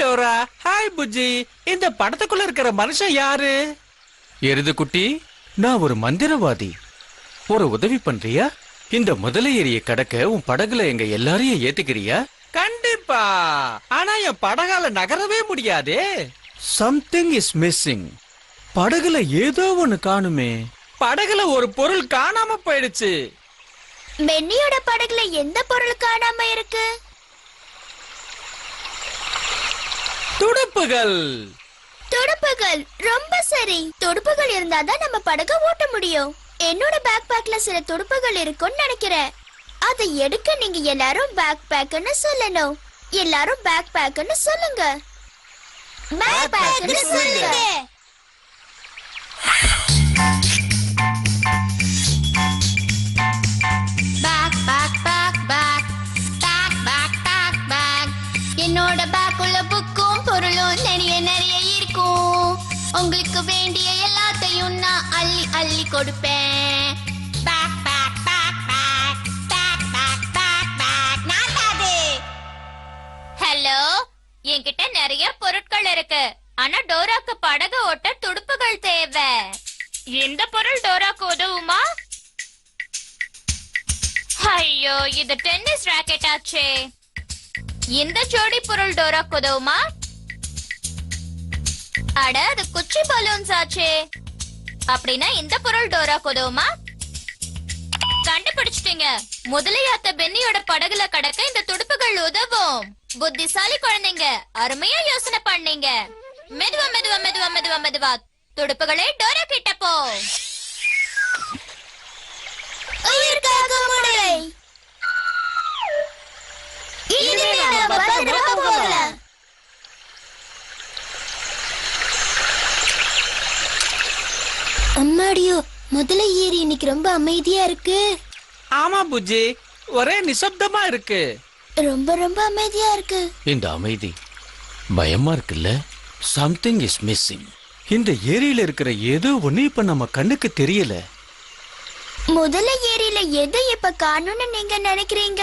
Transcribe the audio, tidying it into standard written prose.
Dora, hi Bujji. இந்த படத்துக்குள்ள இருக்கிற மனுஷன் யாரு? எருது குட்டி, நான் ஒரு மந்திரவாதி. ஒரு உதவி பண்றியா? இந்த முதலை ஏரிய கடக்க உன் படகுல எங்க எல்லாரையும் ஏத்துக்கிறியா? கண்டிப்பா. ஆனா என் படகால நகரவே முடியாதே. Something is missing. படகுல ஏதோ ஒண்ணு காணுமே. படகுல ஒரு பொருள் காணாம போயிடுச்சு. பென்னியோட படகுல எந்த பொருள் காணாம இருக்கு? துடுப்புகள். துடுப்புகள், ரொம்ப சரி. துடுப்புகள் இருந்தாதான் நம்ம படகை ஓட்ட முடியும். என்னோட பேக் பேக்ல சில துடுப்புகள் இருக்கும்னு நினைக்கிறேன். அதை எடுக்க நீங்க எல்லாரும் பேக் பேக்னு சொல்லணும். எல்லாரும் பேக் பேக்னு சொல்லுங்க. பேக் பேக்னு சொல்லுங்க. Bag bag bag bag bag bag bag bag. என்னோட பேக்குள்ள புக்கும் பொருளும் நிறைய நிறைய இருக்கும். உங்களுக்கு வேண்டிய எல்லாத்தையும் நான் அள்ளி அள்ளி கொடுப்பேன். Bag bag bag bag bag bag bag bag. நான் அது. ஹலோ, என்கிட்ட நிறைய பொருட்கள் இருக்கு. ஆனா டோராக்கு படகு ஓட்ட துடுப்புகள் தேவை. எந்த பொருள் டோராக்கு உதவுமா? ஐயோ, இது டென்னிஸ் ராக்கெட் ஆச்சே. இந்த ஜோடி பொருள் டோராக்கு உதவுமா? அட, அது குச்சி பலூன்ஸ் ஆச்சே. அப்படின்னா இந்த பொருள் டோராக்கு உதவுமா? கண்டுபிடிச்சிட்டீங்க. முதலையாத்த பென்னியோட படகுல கடக்க இந்த துடுப்புகள் உதவும். புத்திசாலி குழந்தைங்க, அருமையா யோசனை பண்ணீங்க. மெதுவா மெதுவா மெதுவா மெதுவா மெதுவா துடுப்புகளே டோரா கிட்ட போ. உயிர்காக முறை. இனிமே நாம பத்திரமா போகலாம். அம்மாடியோ, முதல்ல ஏறி இன்னைக்கு ரொம்ப அமைதியா இருக்கு. ஆமா புஜ்ஜி, ஒரே நிசப்தமா இருக்கு. ரொம்ப ரொம்ப அமைதியா இருக்கு. இந்த அமைதி பயமா இருக்குல்ல? Something is missing. இந்த ஏரியில இருக்கிற ஏதோ ஒண்ணு இப்ப நம்ம கண்ணுக்கு தெரியல. முதல்ல ஏரியில எதை இப்ப காணும்னு நீங்க நினைக்கிறீங்க?